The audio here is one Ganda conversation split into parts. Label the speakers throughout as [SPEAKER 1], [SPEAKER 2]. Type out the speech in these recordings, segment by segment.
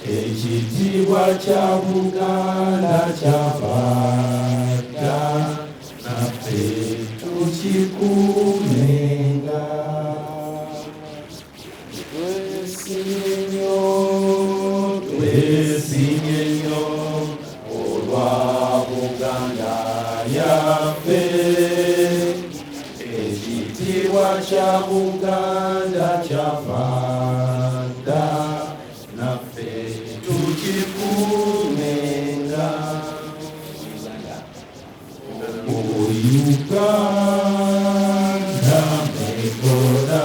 [SPEAKER 1] Ekitiibwa kya Buganda kyavaaga naffe tukikuumenga. Twesimye nnyo olwa Buganda yaffe. Ekitiibwa kya Buganda kyavaaga naffe tukikuumenga. Uganda mekola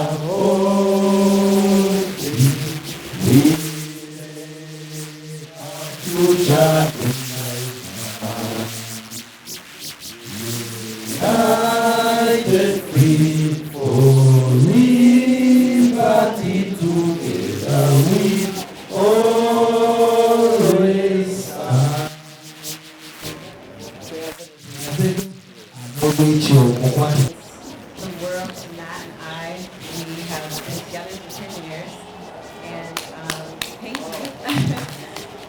[SPEAKER 1] united for liberty, together we always are.
[SPEAKER 2] The world, Matt and I, we have been together for 10 years, and painting.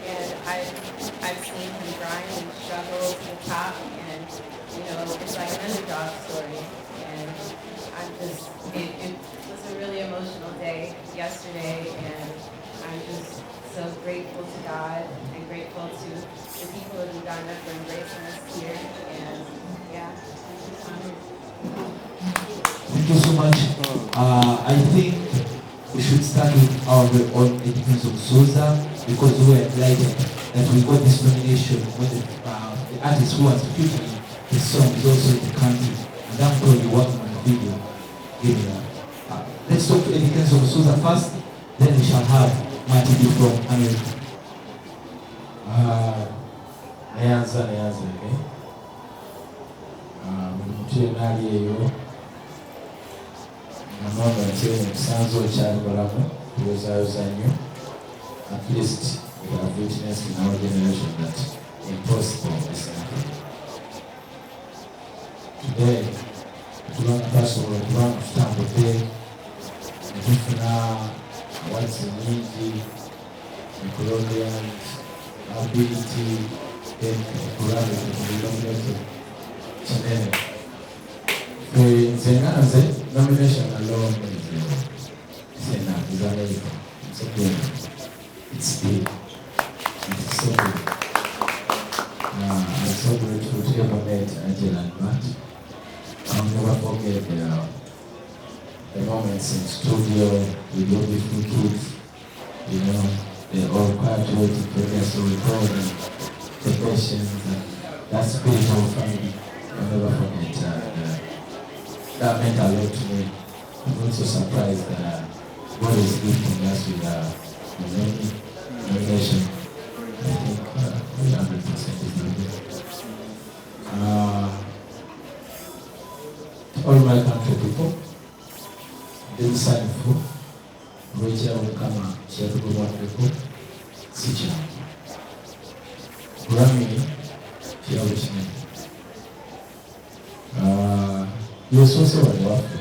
[SPEAKER 2] And I've seen him grind and struggle to the top, and it's like an underdog story. And it was a really emotional day yesterday, and I'm just so grateful to God and grateful to the people of Uganda for embracing us here. And yeah.
[SPEAKER 3] Thank you so much. I think we should start with our very own Eddy Kenzo because we were delighted that we got this nomination when the artist who was featuring his song is also in the country. And I'm going to be working on the video. Let's talk to Eddy Kenzo first, then we shall have Marty D from America.
[SPEAKER 1] Neanza okay. Mtu nali eyo namama nti omusanzu okyalibalamu tuwezaayoza nnyo. At least we have witnessed in our generation that impossible is nothing. Today tulanga twasobola okuba nga tutambudde ne tufuna awards nyingi, Nickelodeons, Ability, Grammy nominated. Nze nomination alone is enough. It's America. It's okay. It's big. It's so big. I'm so grateful to ever met Angela and Matt. I'll never forget the moments in studio with your beautiful kids. They're all quite waiting for us to record and the questions. That spirit of family. I'll never forget that meant a lot to me. I'm also surprised that God is gifting us with a nomination. I think we 100% is good. All my country people, they sign for Rachel will come out, she has to go one people, Sicha. Grammy, she always made. Yesu se wali waffe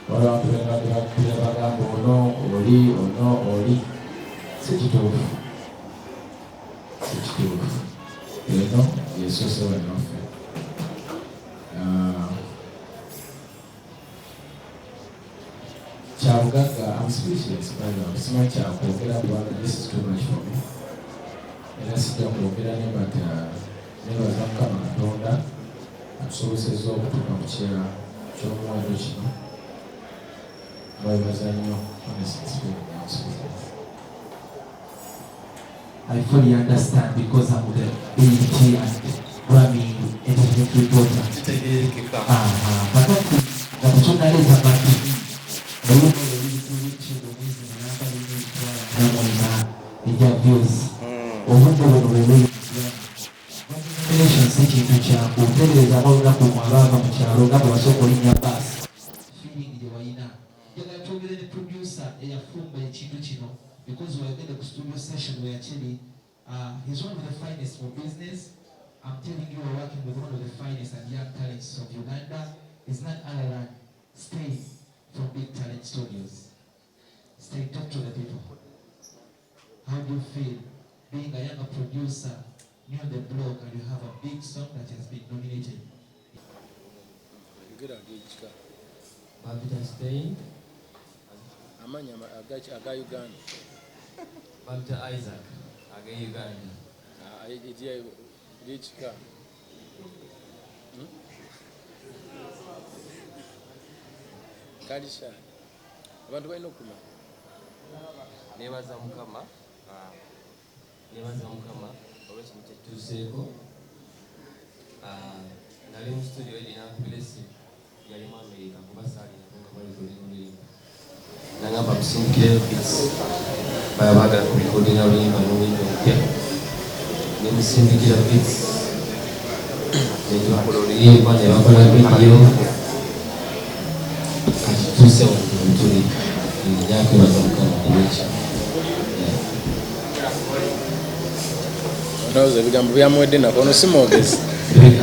[SPEAKER 1] wala bagamba ono oli sikituufu eno Yesu se wali waffe. Kyabugagga, I'm speechless simanyi kyakwogera kubanga this is too much for me era sijja kwogera nebaza Mukama Katonda atusobozesezza okutuuka mu kiseera ky'omuwendo kino. Mwebaza nnyo.
[SPEAKER 3] I fully understand because I'm the BT and Grammy Entertainment Reporter. Kakati nakutunaleza bati ejja views obudde buno bwemuli ekintu kyangu otereeza olunaku abaava mu kyalo nga bwe wasooka olinnya baasi feeling gye walina njagala twogere ne producer eyafumba ekintu kino because weagende ku studio session where actually he's one of the finest for business. I'm telling you, we're working with one of the finest and young talents of Uganda. It's not other than stay from Big Talent Studios. Stay, talk to the people. How do you feel being a younger producer, new on the block, and you have a big song that has been nominated?
[SPEAKER 4] Babita Stein,
[SPEAKER 5] aga Uganda.
[SPEAKER 4] Babita Isaac, aga Uganda.
[SPEAKER 5] Lichika. Kalisha. Abantu balina okuma.
[SPEAKER 4] Nebaza Mukama olw'ekintu kye tutuuseeko. Nali mu studio Eddy nankubiresi yali mu America kuba saalina nga balikodinga oluyimba. Nangamba musindikireyo beats baba baagala kubikodinga oluyimba n'oluyimba olupya. Ne musindikira beats ne tubakola oluyimba ne bakola vidiyo. Kati tutuuse wano tuli njakwebaza Mukama olw'ekyo.
[SPEAKER 5] Ndowooza ebigambo byamuwedde nako ono si mwogezi.
[SPEAKER 6] Grammy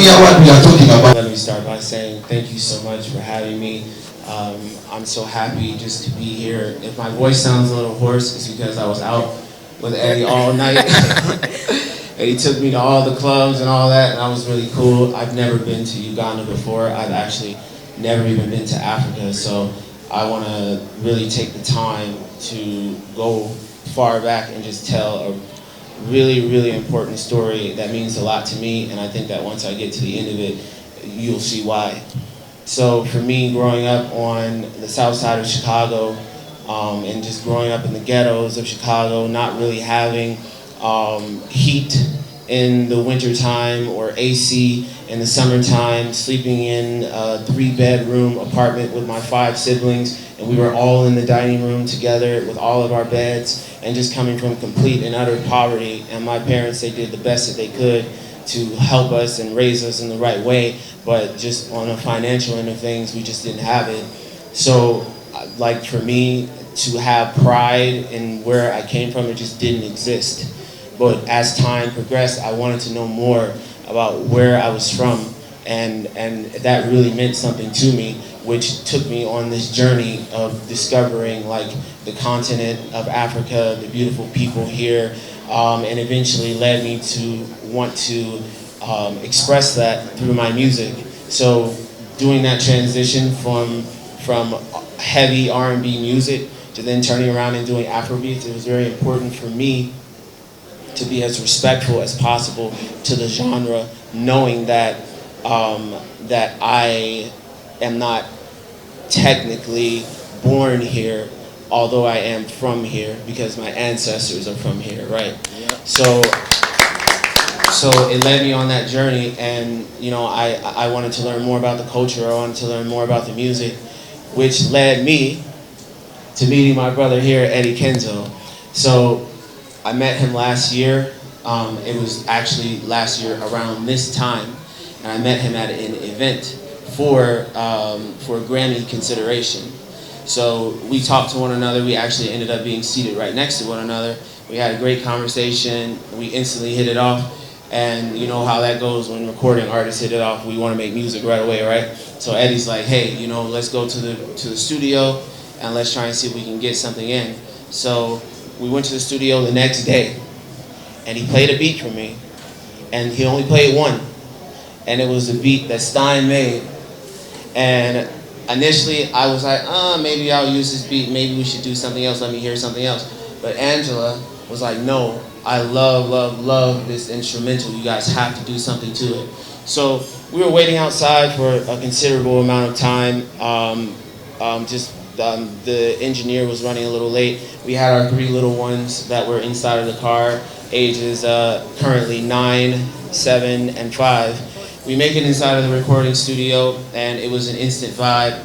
[SPEAKER 6] Award we are talking about. Let me start by saying thank you so much for having me. I'm so happy just to be here. If my voice sounds a little hoarse, it's because I was out with Eddy all night. Eddy took me to all the clubs and all that, and that was really cool. I've never been to Uganda before. I've actually never even been to Africa, so I want to really take the time to go far back and just tell a really, really important story that means a lot to me, and I think that once I get to the end of it, you'll see why. So for me, growing up on the south side of Chicago, and just growing up in the ghettos of Chicago, not really having heat in the wintertime or AC in the summertime, sleeping in a 3-bedroom apartment with my 5 siblings, and we were all in the dining room together with all of our beds, and just coming from complete and utter poverty. And my parents, they did the best that they could to help us and raise us in the right way, but just on a financial end of things, we just didn't have it. So, like for me, to have pride in where I came from, it just didn't exist. But as time progressed, I wanted to know more about where I was from, and that really meant something to me, which took me on this journey of discovering like the continent of Africa, the beautiful people here, and eventually led me to want to express that through my music. So doing that transition from heavy R&B music to then turning around and doing Afrobeats, it was very important for me to be as respectful as possible to the genre, knowing that that I am not technically born here, although I am from here because my ancestors are from here, right? Yeah. So it led me on that journey, and you know, I wanted to learn more about the culture. I wanted to learn more about the music, which led me to meeting my brother here, Eddy Kenzo. So I met him last year. It was actually last year around this time, and I met him at an event for Grammy consideration. So we talked to one another. We actually ended up being seated right next to one another. We had a great conversation. We instantly hit it off, and you know how that goes when recording artists hit it off. We want to make music right away, right? So Eddy's like, hey, you know, let's go to the studio and let's try and see if we can get something in. So we went to the studio the next day, and he played a beat for me, and he only played one, and it was a beat that Stein made. And initially I was like, maybe I'll use this beat, maybe we should do something else, let me hear something else. But Angela was like, no, I love this instrumental, you guys have to do something to it. So we were waiting outside for a considerable amount of time. The engineer was running a little late. We had our 3 little ones that were inside of the car, ages currently 9, 7, and 5. We make it inside of the recording studio, and it was an instant vibe.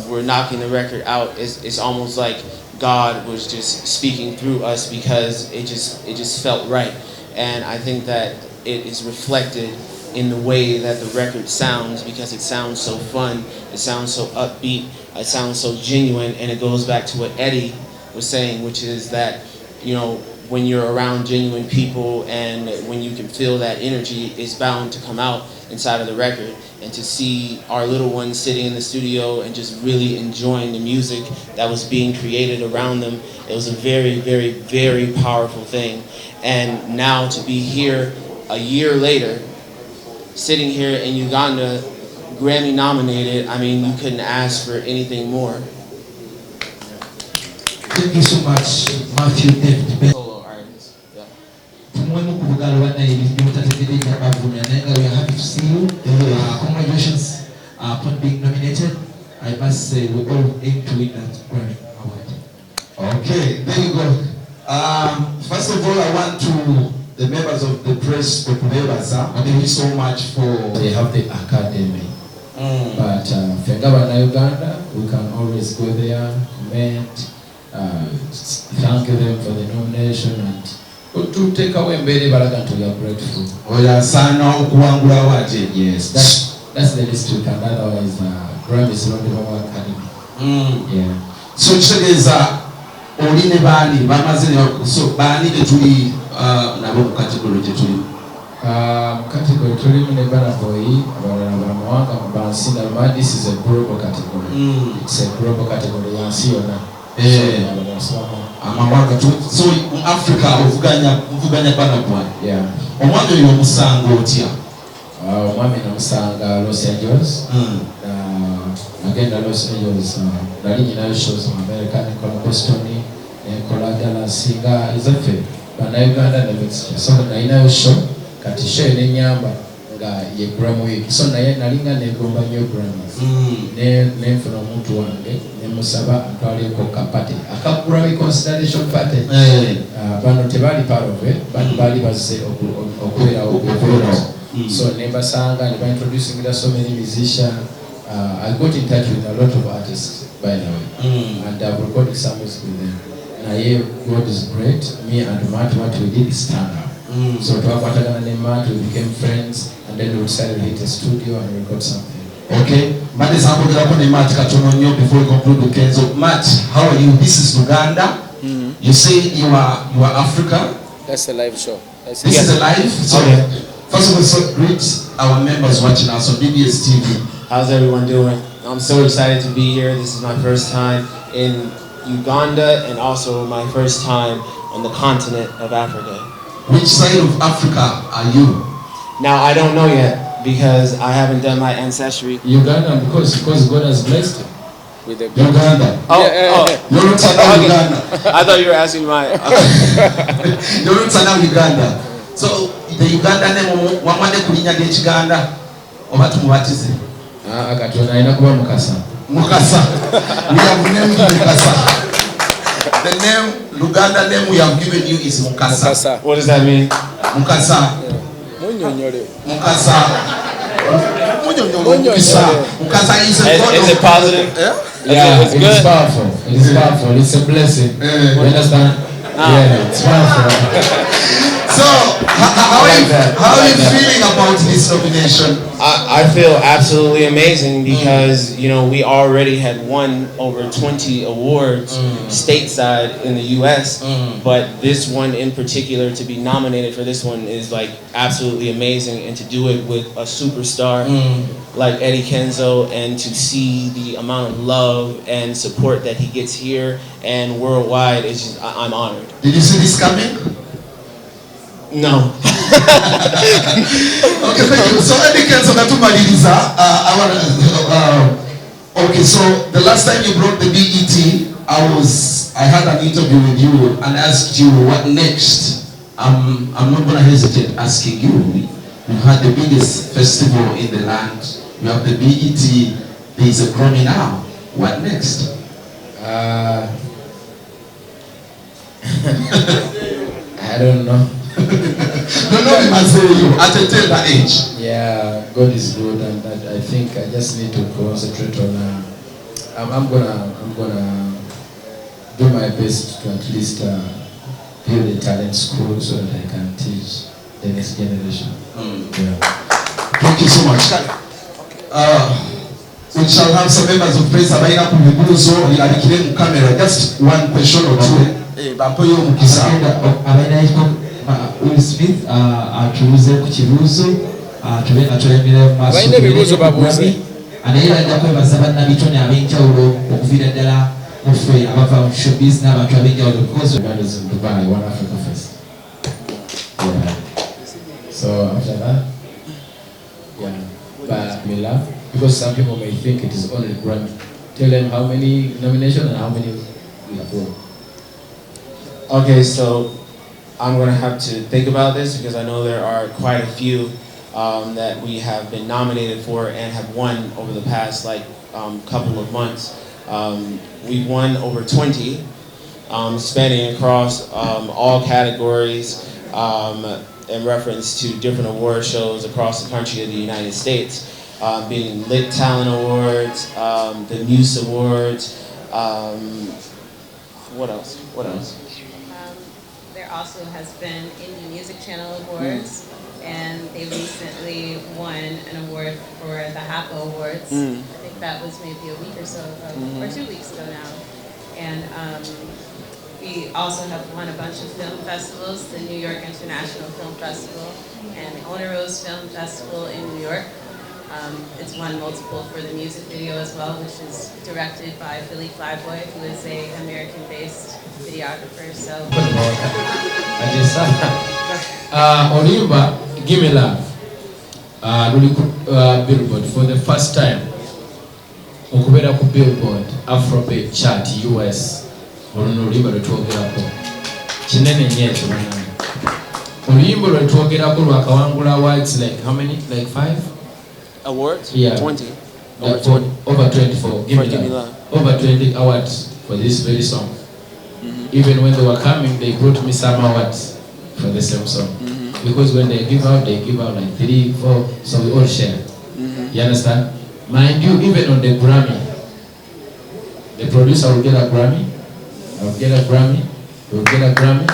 [SPEAKER 6] We're knocking the record out. It's almost like God was just speaking through us because it just felt right. And I think that it is reflected in the way that the record sounds, because it sounds so fun, it sounds so upbeat, it sounds so genuine, and it goes back to what Eddy was saying, which is that, you know, when you're around genuine people and when you can feel that energy, is bound to come out inside of the record. And to see our little ones sitting in the studio and just really enjoying the music that was being created around them, it was a very, very, very powerful thing. And now to be here a year later, sitting here in Uganda, Grammy nominated, I mean, you couldn't ask for anything more.
[SPEAKER 3] Thank you so much, Matthew.
[SPEAKER 6] Solo artist. Yeah.
[SPEAKER 3] We are happy to see you. Congratulations upon being nominated. I must say we all aim to win that Grammy award.
[SPEAKER 7] Okay, there you go. First of all, I want to the members of the press to thank you so much for.
[SPEAKER 1] They have the academy. But Fengaba na Uganda, we can always go there, comment, thank them for the nomination, and to take away Mbele Balagan, we are grateful. Yes, that's the least we can. Otherwise, Grammy is not the whole academy. Yeah.
[SPEAKER 7] So Chegeza, Oline Bani, Bamazin, so Bani Tuli, Nabu category Tuli.
[SPEAKER 1] Category Tuli Nebana Boy, this is a global category. It's a global category.
[SPEAKER 7] So in Africa, Uvuganya Banapwa.
[SPEAKER 1] Yeah.
[SPEAKER 7] Omwami Yomusango Tia.
[SPEAKER 1] Omwami Namusanga Los Angeles. Again, Los Angeles. Nalini shows American Boston, Dallas, Singa is a fair. But Uganda and Mexico. So I show Katisha in Nyamba. Ye Grammy, so nalinga ne gomba nyo Grammys. Ne mfuna muntu wange ne musaba atwale ko kapate. Akakura consideration party. Bano tebali part of it, but bali bazze okwera okwera. So never sang and by introducing so many musicians. I got in touch with a lot of artists by the way, and I've recorded some music with them. And I hear God is great. Me and Matt, what we did is stand up. So to Matt, we became friends, and then we decided to hit a studio and record something.
[SPEAKER 7] Okay, Matt is Matt Katononyo before we conclude the Kenzo. Matt, how are you? This is Uganda. You say you are Africa.
[SPEAKER 5] That's a live show.
[SPEAKER 7] This is a live. So first of all, so greet our members watching us on BBS TV.
[SPEAKER 6] How's everyone doing? I'm so excited to be here. This is my first time in Uganda and also my first time on the continent of Africa.
[SPEAKER 7] Which side of Africa are you?
[SPEAKER 6] Now I don't know yet because I haven't done my ancestry.
[SPEAKER 1] Uganda, because God has blessed you.
[SPEAKER 5] With the
[SPEAKER 7] Uganda.
[SPEAKER 6] You're
[SPEAKER 7] Uganda.
[SPEAKER 6] I thought you were asking my.
[SPEAKER 7] You're Uganda. So the Uganda name wamade kulinya Uganda obatu mubatize.
[SPEAKER 1] Akatona ina kuba Mukasa.
[SPEAKER 7] Mukasa. We have named Mukasa. The name Luganda name we have given you is Mukasa.
[SPEAKER 6] What does that mean?
[SPEAKER 7] Mukasa. Mukasa. Mukasa is a god.
[SPEAKER 6] Is it positive?
[SPEAKER 1] Yeah,
[SPEAKER 6] it's good.
[SPEAKER 1] It's powerful. It's powerful. It's a blessing. You understand? Yeah, it's powerful.
[SPEAKER 7] So, how are you feeling about this nomination?
[SPEAKER 6] I feel absolutely amazing because, you know, we already had won over 20 awards stateside in the U.S., but this one in particular, to be nominated for this one is like absolutely amazing, and to do it with a superstar like Eddy Kenzo, and to see the amount of love and support that he gets here and worldwide, is just, I'm honored.
[SPEAKER 7] Did you see this coming?
[SPEAKER 6] No.
[SPEAKER 7] Okay, thank you. So Eddy Kenzo Natumaliliza, okay, so the last time you brought the BET, I had an interview with you and asked you what next. I'm not gonna hesitate asking you. You had the biggest festival in the land. You have the BET, there's a Grammy now. What next?
[SPEAKER 1] I don't know.
[SPEAKER 7] No, you must say you at a tender age.
[SPEAKER 1] Yeah, God is good, and I think I just need to concentrate on. I'm gonna do my best to at least build a talent school so that I can teach the next generation. Yeah.
[SPEAKER 7] Thank you so much. We shall have some members of press available to so camera. Just one question or two. bampoyo omukisa
[SPEAKER 3] abainaiko Will Smith atuuze ku kibuuzo tube nga tulembera mu maaso
[SPEAKER 5] Abalina ebibuuzo babuuze.
[SPEAKER 3] naye bajja kwebaza bannabitone ab'enjawulo okuviira ddala muffe abava mu showbiz n'abantu ab'enjawulo because
[SPEAKER 1] Uganda is in Dubai, One Africa Fest. Yeah. So after that, yeah, but we laugh because some people may think it is only Grammy. Tell them how many nominations and how many we have won.
[SPEAKER 6] Okay, so I'm going to have to think about this because I know there are quite a few that we have been nominated for and have won over the past couple of months. We've won over 20, spanning across all categories in reference to different award shows across the country of the United States, being Lit Talent Awards, the Muse Awards. What else?
[SPEAKER 2] There also has been Indie Music Channel Awards, and they recently won an award for the HAPA Awards. I think that was maybe a week or so ago, or 2 weeks ago now. And we also have won a bunch of film festivals, the New York International Film Festival and the Honor Rose Film Festival in New York. It's won multiple for the music video as well, which is directed by Billy Flyboy, who is an American-based videographer. So.
[SPEAKER 1] Olimba, Give Me Love. Billboard for the first time. Okubera ku Billboard Afrobeat chart US. Oluyimba lwetwogerako kinene nnyo ekyo bannange. Oluyimba lwetwogerako lwakawangula awards like how many? Like 5?
[SPEAKER 6] Awards?
[SPEAKER 1] Yeah.
[SPEAKER 6] 20.
[SPEAKER 1] Over 24. Give Me Love. Over 20 awards for this very song. Even when they were coming, they brought me some awards for the same song. Because when they give out like 3, 4, so we all share. You understand? Mind you, even on the Grammy, the producer will get a Grammy. I will get a Grammy. He will get a Grammy.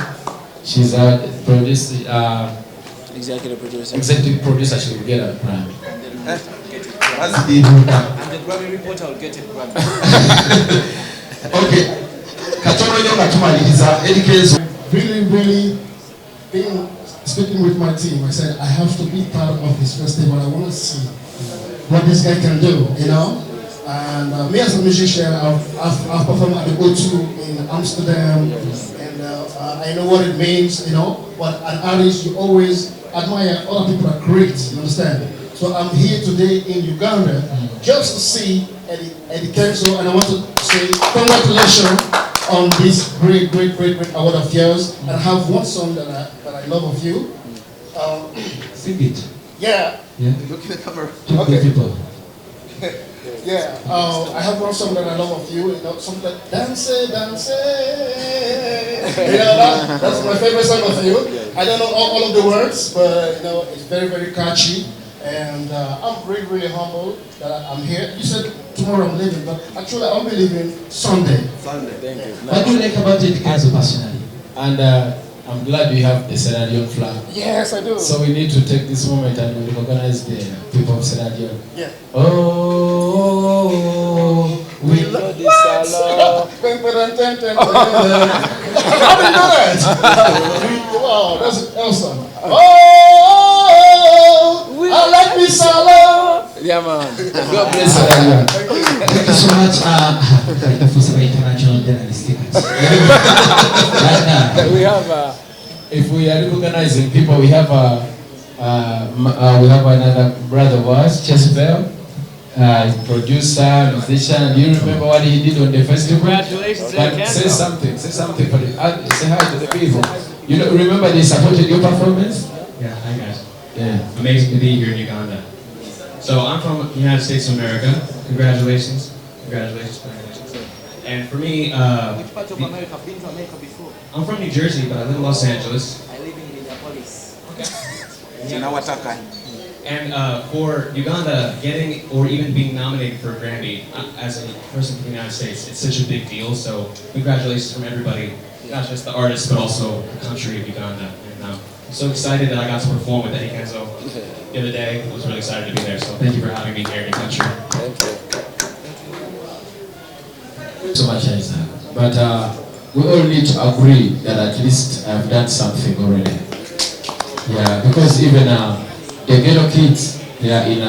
[SPEAKER 1] She's a producer.
[SPEAKER 6] Executive producer.
[SPEAKER 1] Executive producer. She will get a Grammy.
[SPEAKER 7] That's
[SPEAKER 8] And
[SPEAKER 7] the
[SPEAKER 8] the Grammy reporter will get a Grammy.
[SPEAKER 7] okay. Katono nyo ngatumaliza Eddy Kenzo.
[SPEAKER 9] Really being speaking with my team, I said I have to be part of this festival. I want to see what this guy can do, you know. And me as a musician, I've performed at the O2 in Amsterdam, and I know what it means, you know. But an artist, you always admire other people are great, you understand? So I'm here today in Uganda just to see Eddy Kenzo, and I want to say congratulations on this great award of yours. And I have one song that I love of you.
[SPEAKER 3] sing it.
[SPEAKER 9] Yeah.
[SPEAKER 8] Look at the camera.
[SPEAKER 3] Talk to people.
[SPEAKER 9] Yeah. I have one song that I love of you. You know, something like Dance. You know, that's my favorite song of you. I don't know all of the words, but you know, it's very catchy. And I'm really humble that I'm here. You said tomorrow I'm leaving, but actually I'll be leaving Sunday.
[SPEAKER 8] Thank you.
[SPEAKER 3] What do you like about Eddy Kenzo personally?
[SPEAKER 1] And I'm glad we have the Sierra Leone flag.
[SPEAKER 9] Yes, I do.
[SPEAKER 1] So we need to take this moment and recognize the people of Sierra Leone.
[SPEAKER 9] Yeah.
[SPEAKER 1] Oh, we love this
[SPEAKER 9] How do you know that? Wow, that's awesome. Oh, I like this solo.
[SPEAKER 5] Yeah, man.
[SPEAKER 1] God bless Sierra Leone.
[SPEAKER 3] Thank you so much. For some international journalists.
[SPEAKER 1] We have, if we are recognizing people, we have another brother of ours, Chesbell, producer, musician. Do you remember what he did on the festival?
[SPEAKER 8] Congratulations, Eddy Kenzo.
[SPEAKER 1] Say something for the, say hi to the people. You know, remember they supported your performance?
[SPEAKER 10] Yeah, hi guys.
[SPEAKER 1] Yeah.
[SPEAKER 10] Amazing to be here in Uganda. So I'm from the United States of America. Congratulations. And for me,
[SPEAKER 8] Which part of America? I've been to America before.
[SPEAKER 10] I'm from New Jersey, but I live in Los Angeles.
[SPEAKER 8] I live in Minneapolis.
[SPEAKER 10] Okay.
[SPEAKER 8] Nawataka.
[SPEAKER 10] And for Uganda, getting or even being nominated for a Grammy as a person from the United States, it's such a big deal. So congratulations from everybody, not just the artists, but also the country of Uganda. And I'm so excited that I got to perform with Eddy Kenzo the other day. I was really excited to be there. So thank you for having me here in the country.
[SPEAKER 1] So much, Isaac. But we all need to agree that at least I've done something already. Yeah, because even the ghetto kids, they are in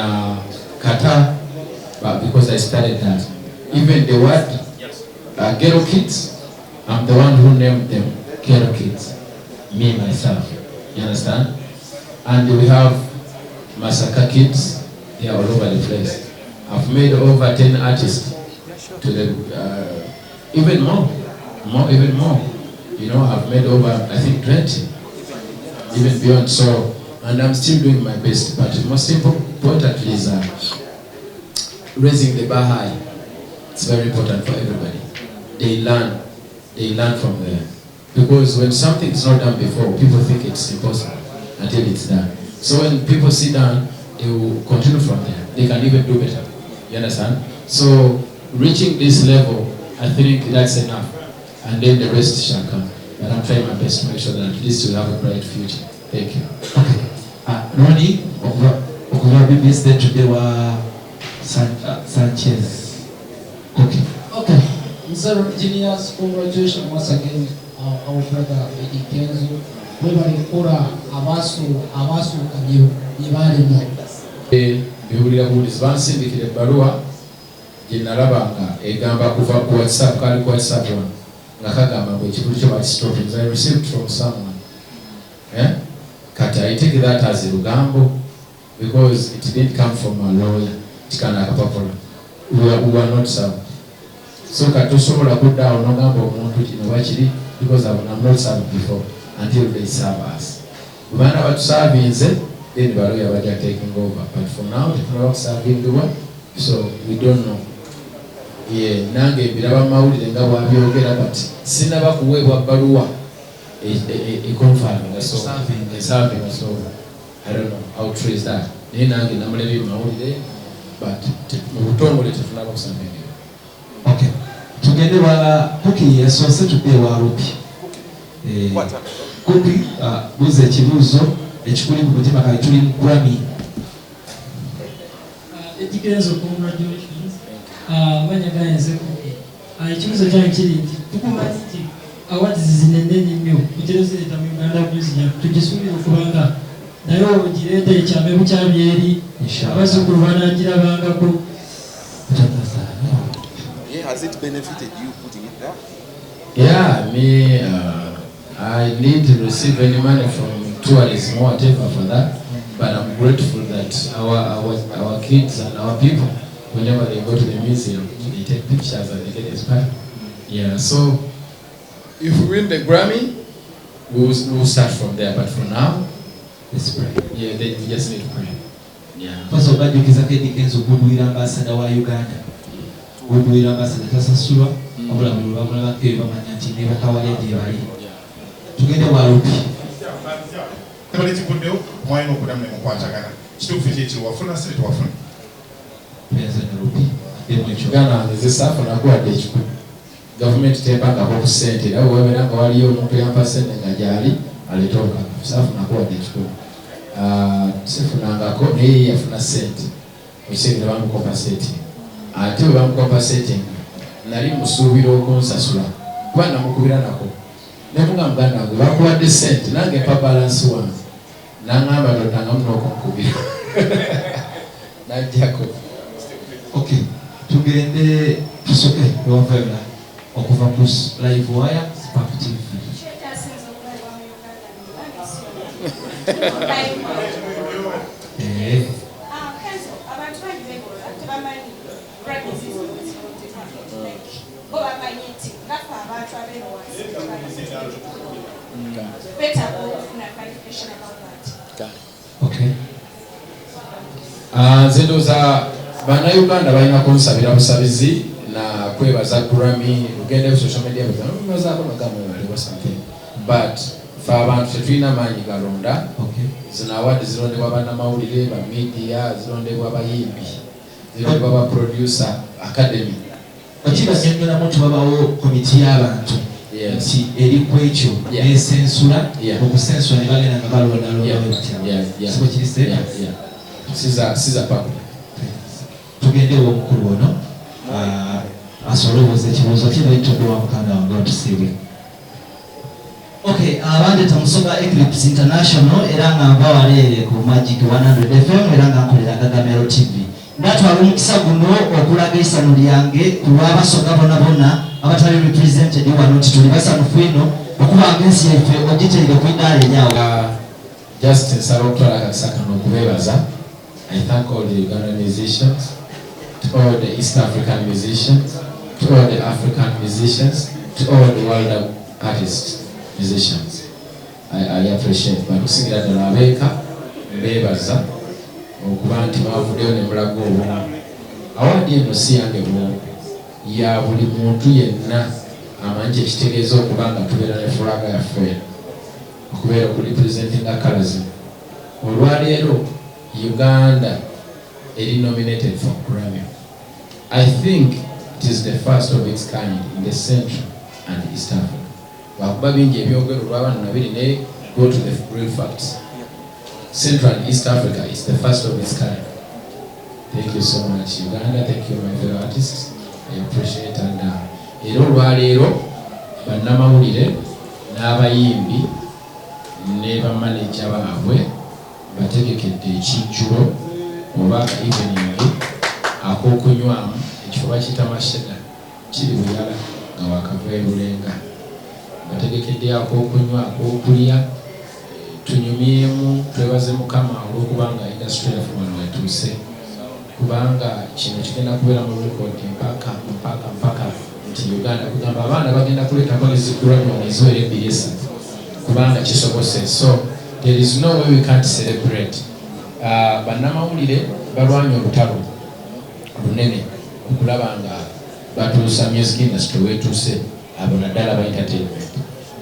[SPEAKER 1] Qatar, but because I started that. Even the word ghetto kids, I'm the one who named them ghetto kids. Me, myself. You understand? And we have Masaka kids, they are all over the place. I've made over 10 artists to the, even more. You know, I've made over, I think, 20, even beyond. So, and I'm still doing my best. But most importantly is raising the bar high. It's very important for everybody. They learn from there. Because when something is not done before, people think it's impossible until it's done. So when people sit down, they will continue from there. They can even do better. You understand? So reaching this level, I think that's enough. And then the rest shall come. But I'm trying my best to make sure that at least you'll have a bright future. Thank you.
[SPEAKER 3] Okay. Ronnie, over BBS today were Sanchez. Okay.
[SPEAKER 9] Okay. Mr. Engineers, congratulations once again, our brother Eddy Kenzo. We were kora abasu kanyo ibali mo.
[SPEAKER 1] Bihurira bulizi bansindikira ebbaluwa gye nalabanga egamba kuva ku WhatsApp, kali ku WhatsApp one nga kagamba ngu ekikulu kyo bakistopings. I received from someone. Kati I take that as a lugambo because it didn't come from a lawyer. Tikana akapapula. We were not served. So katosobola kuddawo n'ogamba omuntu kino bakiri because I'm not served before until they serve us. Bana batuservinze then the lawyer are taking over. But for now, they're not serving the one, so we don't know. Yeah, nange biraba mawulire nga bwabyogera but sinaba kuweebwa bbaluwa confirming so serving so I don't know how true is that. Naye nange namulebye mawulire but mu butongole tetunaba kusambira.
[SPEAKER 3] Okay. Tugende wala Kuki yasoose tudde wa Rupi. Kuki buuza ekibuuzo ekikuli mu mutima kali tuli mu Grammy.
[SPEAKER 11] Eddy Kenzo, congratulations. Manya ganze Kuki. Ekibuuzo kyange kiri nti tukumanyi nti awards zinene nnyo mukiro zireta mu Uganda Museum tugisuubira okubanga naye ogireeta ekyame bukyali eri abazzukulu banagirabangako.
[SPEAKER 8] Has it benefited you putting it there?
[SPEAKER 1] Yeah, me, I need to receive any money from tourism or whatever for that, but I'm grateful that our kids and our people, whenever they go to the museum, they take pictures and they get inspired. Yeah, so if we win the Grammy, we'll start from there, but for now, let's pray. Yeah, we just need to pray. Yeah.
[SPEAKER 3] First of all, you can Eddy Kenzo goodwill ambassador wa Uganda. Goodwill ambassador tasasulwa abula bulu bamala bakebe bamanya nti ne bakawalya gye bali. Tugende wa Rupi.
[SPEAKER 12] Tebali kikuddeo mwayina okuddamu ne mukwatagana. Kituufu kyekyo wafuna sente wafuna.
[SPEAKER 3] President Rupi.
[SPEAKER 1] Uganda nzisaafu nakuwadde ekikulu. Gavumenti tepangako ku ssente era webeera nga waliyo omuntu yampa ssente nga gyali aleetoka. Saafu nakuwadde ekikulu. Sifunangako naye yafuna ssente. Ekiseera bamukompasetinga. Ate bwe bamukompasetinga nali musuubira okunsasula kuba namukubira nako. Nemuga muganda wange bakuwadde ssente nange mpa balansi wange. N'aŋŋamba tottangamu n'okunkubira. Najjako.
[SPEAKER 3] Okay. Tugende tusoke ewavayola okuva mu live wire Spark TV. Okay.
[SPEAKER 1] Nze ndowooza bannayuganda balina kunsabira busabizi na kwebaza Grammy ugende ku social media bazaako magambo or something but fe abantu tetulina maanyi galonda. Zino awadi zirondebwa bannamawulire ba media zirondebwa bayimbi zirondebwa ba producer academy.
[SPEAKER 3] Okibanyonnyola muntu babawo komiti y'abantu nti eri ku ekyo nesensula okusensula ne bagenda nga balondalonda siko kiri sera
[SPEAKER 1] siza papo.
[SPEAKER 3] Tugende omukulu ono asobole obuuza ekibuuzo kino ekitudde wa mukanda wange otusiibwe.
[SPEAKER 13] Okay, abandi tamusoka Eclipse International era nga bawalere ku Magic 100 FM era nga nkolera Gagamero TV. Ndatwala omukisa guno okulaga isano lyange ku lw'abasoga bonna abatali represented wano tuli basanufu eno okuba ensi yaffe ogiteere ku idaala enyawo.
[SPEAKER 1] Just nsaba okutwala akakisa kano okubeebaza. I thank all the Ugandan musicians, to all the East African musicians, to all the African musicians, to all the world artists. Musicians, I appreciate. But kusingira ddala abeeka mbeebaza okuba nti bavuddeyo ne mulaga obumu. Awaadi eno si yange bwongo, ya buli muntu yenna amanyi ekitegeeza okuba nga tubeera ne fulaga yaffe okubeera okurepresentinga colours. Olwaleero Uganda eri nominated for Grammy. I think it is the first of its kind in the Central and East Africa. Wakuba bingi ebyogero lw'abantu nabiri ne go to the real facts. Central and East Africa is the first of its kind. Thank you so much Uganda, thank you my fellow artists. I appreciate and era olwaleero bannamawulire n'abayimbi ne bamaneja baabwe bategekedde ekijjulo oba evening ak'okunywamu ekifo bakiyita masheda kiri Buyala nga wakava e Bulenga. Bategekedde ak'okunywa ak'okulya tunyumyemu twebaze Mukama olw'okubanga industry yaffe wano wetuuse kubanga kino kigenda kubeera mu record mpaka nti Uganda kugamba abaana bagenda kuleeta policy Grammy eziwera 2-3 kubanga kisobose. So there is no way we can't celebrate. Bannamawulire balwanya olutalo lunene okulaba nga batuusa music industry wetuuse abo naddala ba entertainment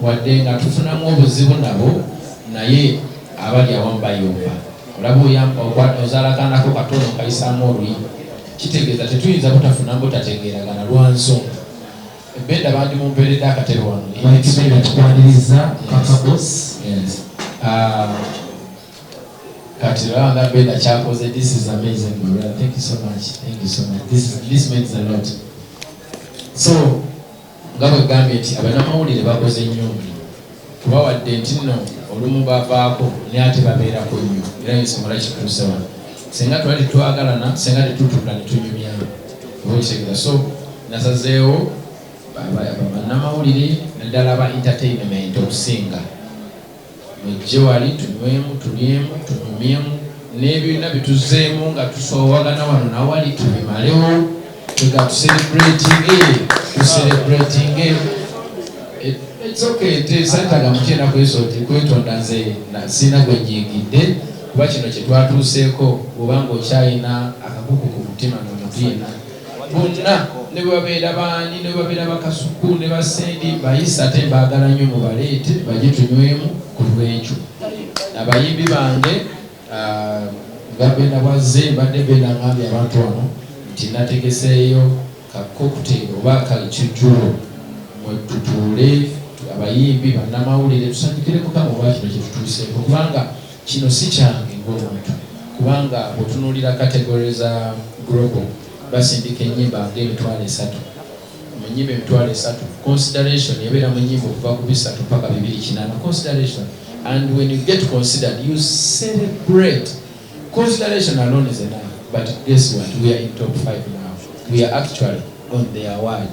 [SPEAKER 1] wadde nga tufunamu obuzibu nabo naye abali awamu bayomba. Olaba ozalakanako katono kayisaamu oluyi kitegeeza tetuyinza butafuna butategeeragana lwa nsonga ebenda bandi mumpeeredde akatebe wano
[SPEAKER 3] tukwaniriza kaka boss.
[SPEAKER 1] Kati lwanga benda kyakoze. This is amazing brother. Thank you so much. Thank you so much. This means a lot. So nga bwe gambye nti abannamawulire bakoze nnyo kuba wadde nti nno olumu bavaako ne ate babeerako nnyo era nsonga kituuse wano singa twali twagalana singa tetutuula ne tunyumyamu oba okitegeeza. So nasazeewo bannamawulire naddala aba entertainment okusinga mujje wali tunywemu tulyemu tunyumyemu n'ebyonna bituzzeemu nga tusoowagana wano nawali tubimalewo tuga celebrating. It's okay. Tesataga mutenda kwesoti kwetonda nze sina gwe njigidde kuba kino kye twatuuseeko obanga okyayina akakuku ku mutima n'omutiina bonna ne babeera baani ne babeera bakasuku ne basendi bayisa ate mbaagala nnyo mubaleete bajye tunywemu ku lw'ekyo. Abayimbi bange gabenda bwazze mbadde benda ngambye abantu wano nti nategeseeyo kakokuteri oba kakijjulo mwetutuule abayimbi bannamawulire tusanyukireko kama oba kino kyetutuuseeko kubanga kino si kyange ng'omuntu kubanga bwetunuulira kategori za global basindika ennyimba ng'emitwalo 3 mu nnyimba emitwalo 3 consideration yabeera mu nnyimba okuva ku 3 paka 280 consideration. And when you get considered you celebrate. Consideration alone is enough, but guess what, we are in top 5 now. We are actually on the award.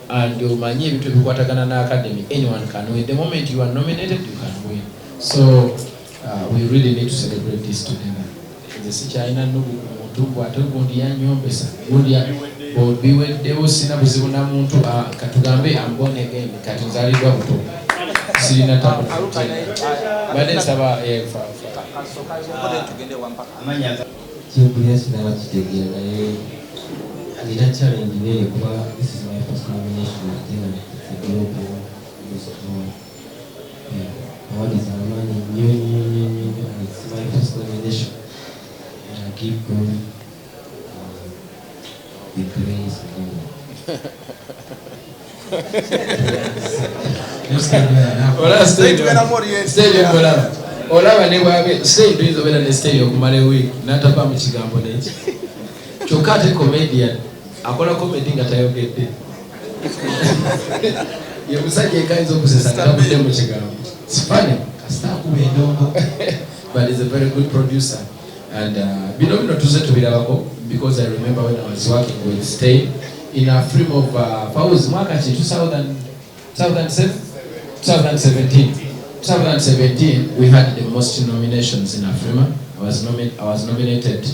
[SPEAKER 1] And umanyi ebintu ebikwatagana na academy, anyone can win. The moment you are nominated, you can win. So we really need to celebrate this together. The China no muntu ate gundi yanyombesa gundi biweddewo sina buzibu na muntu katugambe ambone game kati nzalibwa buto sirina tabu badde nsaba
[SPEAKER 14] Kimpulia sinaba kitegeera naye era challenge neyo kuba this is my first nomination again at the global music award. Award is amaanyi nnyo and it's my first nomination and I give God the praise
[SPEAKER 1] olaba ne bwabe stage tuyinza obeera ne stage okumala ewiiki n'atava mu kigambo n'eki kyokka ate comedian akola comedy nga tayogedde ye musajja ekayinza okusesa nga tavudde mu kigambo It's funny, but he's a very good producer. And because I remember when I was working with Stay in a film of 2017, we had the most nominations in Afrima. I was nominated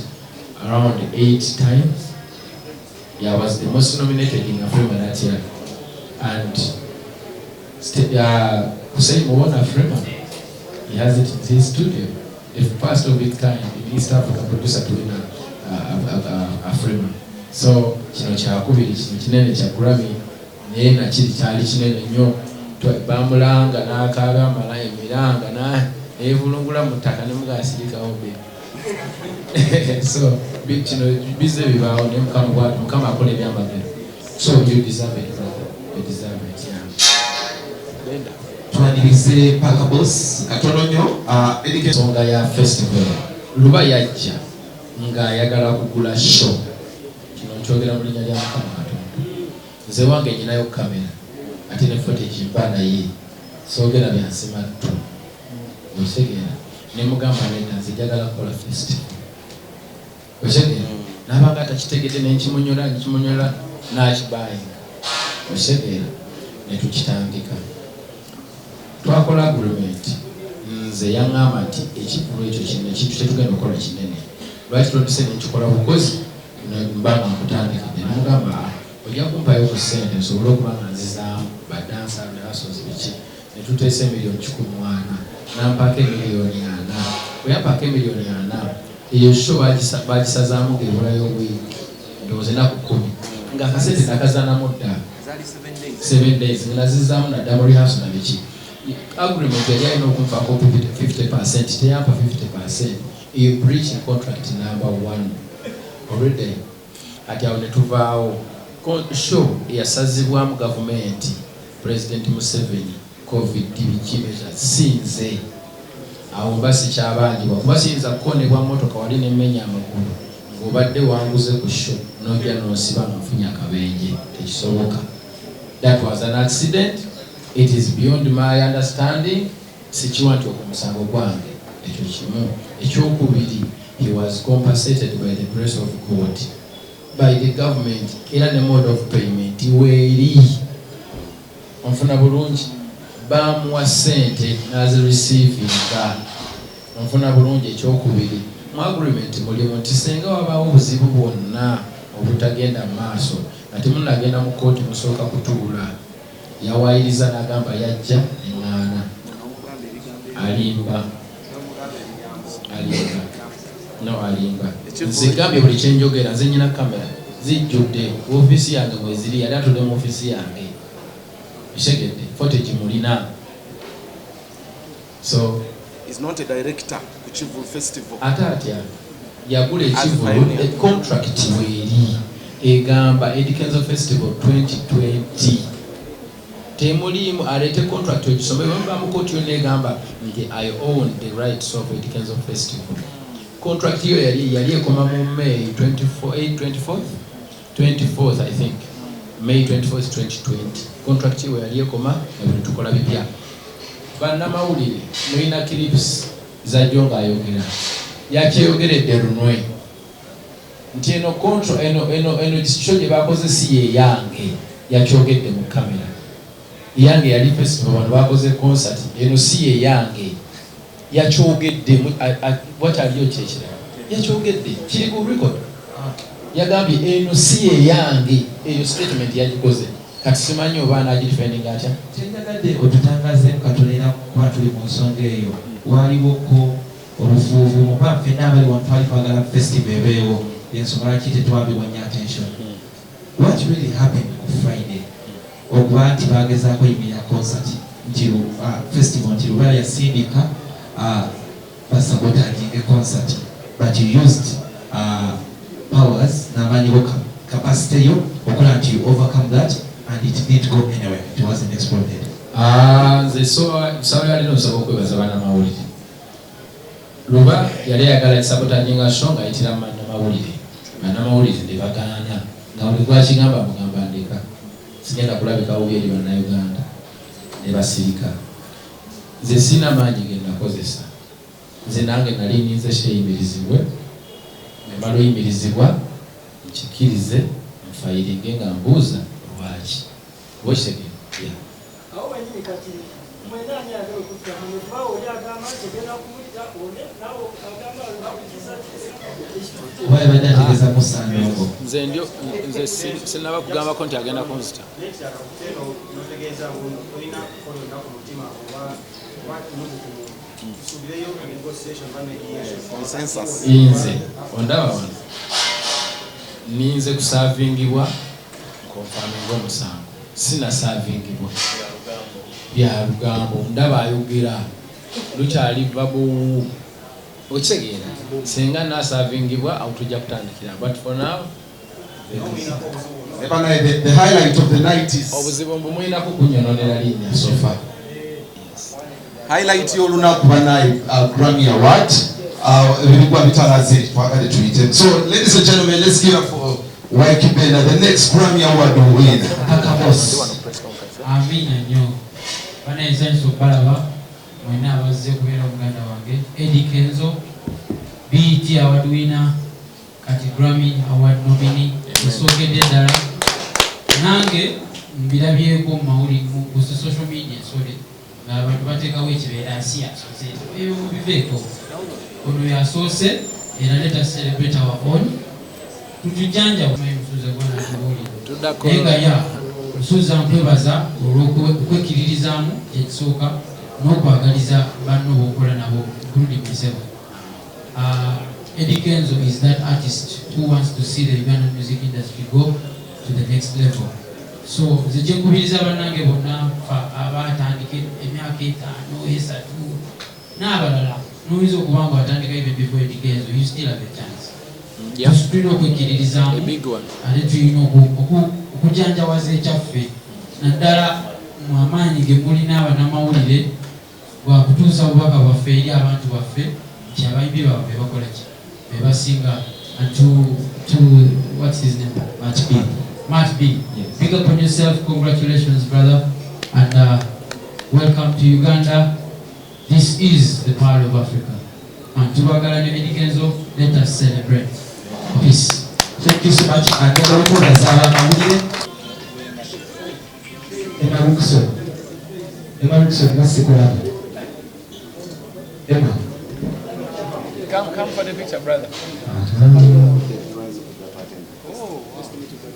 [SPEAKER 1] around 8 times. Yeah, I was the most nominated in Afrima that year. And Hussein won Afrima. He has it in his studio. The first of its kind in East Africa producer to win Afrima. So, kino kyakubiri kino kinene kya Grammy naye nakiri kyali kinene nnyo. Bamulanga n'akaaga amala emiranga n'evulungula mu ttaka ne mugasirikawo be. So, kino bize bibaawo ne Mukama akola ebyamagero. So, you deserve it, brother. You deserve it, yeah.
[SPEAKER 7] Twanirize Paka Boss katono nnyo Eddy Kenzo
[SPEAKER 1] nsonga ya festival. Luba yajja ng'ayagala kugula show. Kino nkyogera mu linnya lya Mukama Katonda. Nze wange nyinayo kamera ate ne footage mpa naye soogera byansimattu. Otegeera ne mugamba nedda nze njagala kukola festival. Otegeera n'abanga atakitegedde nenkimunyola n'akibayinga. Otegeera ne tukitandika. Twakola agreement. Nze yaŋŋamba nti ekivulo ekyo kinene kintu tetugenda okukola kinene. Lwaki tolise nekikola bukozi mbanga nkutandikidde. Namugamba ojja kumpayo ku ssente nsobole okuba nga nzizaamu badansa rehearsals biki. Ne tuteesa $1,400,000. Nampaako $1,400,000. Bwe yampaako $1,400,000 eyo show bagisazaamu ng'ebulayo wiiki. Ndowooza ennaku 10. Nga akasente nakazaanamu ddala. 7 days. Nga nazizaamu na double rehearsal na biki. Agreement yali alina okunfaako 50%, teyampa 50%. You breach contract number 1 already. Ati awo ne tuvaawo show yasazibwamu gavumenti President Museveni COVID biki measures sinze awo basi kyabanjibwa kuba siyinza kukonebwa motoka wali nemmenya amagulu ng'obadde wanguze ku show n'ojja n'osiba n'ofunye akabenje tekisoboka. That was an accident. It is beyond my understanding. Sikiwanti okumusango gwange ekyo kimu. Ekyokubiri, he was compensated by the grace of God, by the government, era ne mode of payment weeri onfuna bulungi bamuwa ssente n'azireceiving onfuna bulungi. Ekyokubiri, mu agreement mulimu nti singa wabaawo obuzibu bwonna obutagenda mu maaso nga temunagenda mu kooti musooka kutuula. Yawayiriza n'agamba yajja eŋŋaana alimba. Nzigambye buli kyenjogera nze nyina kamera zijjudde ofiisi yange mweziri yali atudde mu ofiisi yange ekigedde footage mulina. So
[SPEAKER 8] is not a director ku Kivulu Festival.
[SPEAKER 1] Ate atya yagula ekivulu contract weeri egamba Eddy Kenzo Festival 2020. Temulimu alete contract ogisome bamba mu kooti yonna egamba nti I own the rights of Eddy Kenzo Festival. Contract hiyo yali ekoma mu May 24th I think. May 24th 2020. Contract hiyo yali ekoma na buli tukola bipya. Bannamawulire mulina clips za Jonga ayogera. Yakyeyogeredde lunwe. Nti eno control eno decision gye bakoze si ye yange. Yakyogedde mu kamera. Yange yali festival wano bakoze concert eno si ye yange. Yakyogedde what are you kyekira yakyogedde kiri ku record. Yagambye eno si ye yange. Eyo statement yagikoze kati simanyi oba anagidefending atya.
[SPEAKER 3] Kyenyagadde otutangaze katulina kuba tuli mu nsonga eyo waliwoko obuvuuvu muba ffenna abali wano twali twagala festival ebeewo ensonga lwaki tetwabiwanya attention. What really happened on Friday okuba nti bagezaako yimira concert festival nti Luba yasindika basabotage concert but you used powers n'amanyiwo capacity yo okola nti you overcome that and it didn't go anywhere. It wasn't exploded.
[SPEAKER 1] Nze sawa yali nosaba okwebaza bannamawulire. Luba yali ayagala kisabotaginga show ng'ayitira bannamawulire. Bannamawulire ne bagaana nga buli gwakigamba mugamba ndeka sigenda kulabika bubi eri bannayuganda ne basirika. nze sina maanyi ge nakozesa nze nange nali ninze sheyimirizibwe nemala oyimirizibwa nkikkirize nfayiringe nga mbuuza lwaki wekitegeera
[SPEAKER 11] awo banyini kati mwenani agala okuddamu netubawo oli agamba nti ogenda kumulira one nawe agamba lwakukiza
[SPEAKER 3] oba badde ategeeza musanongo
[SPEAKER 5] nze sinaba kugambako nti agenda kunzita
[SPEAKER 1] nze ondaba wano ninze kusaavingibwa nkonfaminga omusango sinasaavingibwa bya lugambo ndaba ayogera lukyali babuwu okitegeera singa nasaavingibwa awo tujja kutandikira but for now
[SPEAKER 7] the highlight of the night is
[SPEAKER 1] obuzibu mbumwinako kunyononera linnya sofa
[SPEAKER 7] highlight y'olunaku banayi Grammy Award ebirigwa bitalaze twagale tuyite. So ladies and gentlemen, let's give up for Waikibenda, the next Grammy Award winner.
[SPEAKER 11] Amina nnyo banayiza nso balaba mwena abazze kubeera omuganda wange Eddy Kenzo BET Award winner kati Grammy Award nominee esookedde ddala nange mbirabyeko mu mawulire ku social media nsole ng'abantu bateekawo ekibeera nsi yasoose ebyo biveeko ono yasoose era leta celebrate our own tutujjanja musuuza gwanatubuulire naye nga musuuza nkwebaza olw'okwekiririzaamu ekisooka n'okwagaliza banno b'okola nabo including myself. Eddy Kenzo is that artist who wants to see the Ugandan music industry go to the next level. So nze gye nkubiriza bannange bonna abatandika emyaka 5 3 n'abalala n'oyinza okuba nga watandika even before Eddy Kenzo, you still have a chance. Tulina okwekiririzaamu ate tulina okujanjawaza ekyaffe naddala mu amaanyi ge mulina abannamawulire bwakutuusa bubaka bwaffe eri abantu baffe nti abayimbi baabwe bakola ki bebasinga to what's his name Matt B. Yes. Pick up on yourself. Congratulations, brother, and welcome to Uganda. This is the power of Africa. And to Bagala Eddy Kenzo, let us celebrate. Peace.
[SPEAKER 3] Thank you so much. And then we'll put us Emma.
[SPEAKER 5] Come for the picture, brother.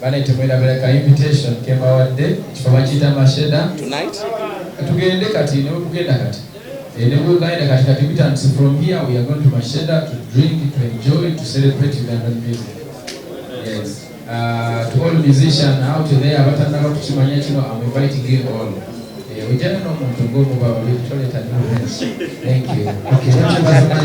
[SPEAKER 1] Bane temwirabira invitation kebawadde kifuba kita masheda
[SPEAKER 8] tonight
[SPEAKER 1] tugende kati ne kugenda kati ne kugenda kati bitandise from here we are going to Masheda to drink, to enjoy, to celebrate Ugandan music. Yes. To all musicians out there abatandaba tukimanya kino, I'm inviting you all. We just know muntu ngomu baba Victoria Thank you. Okay,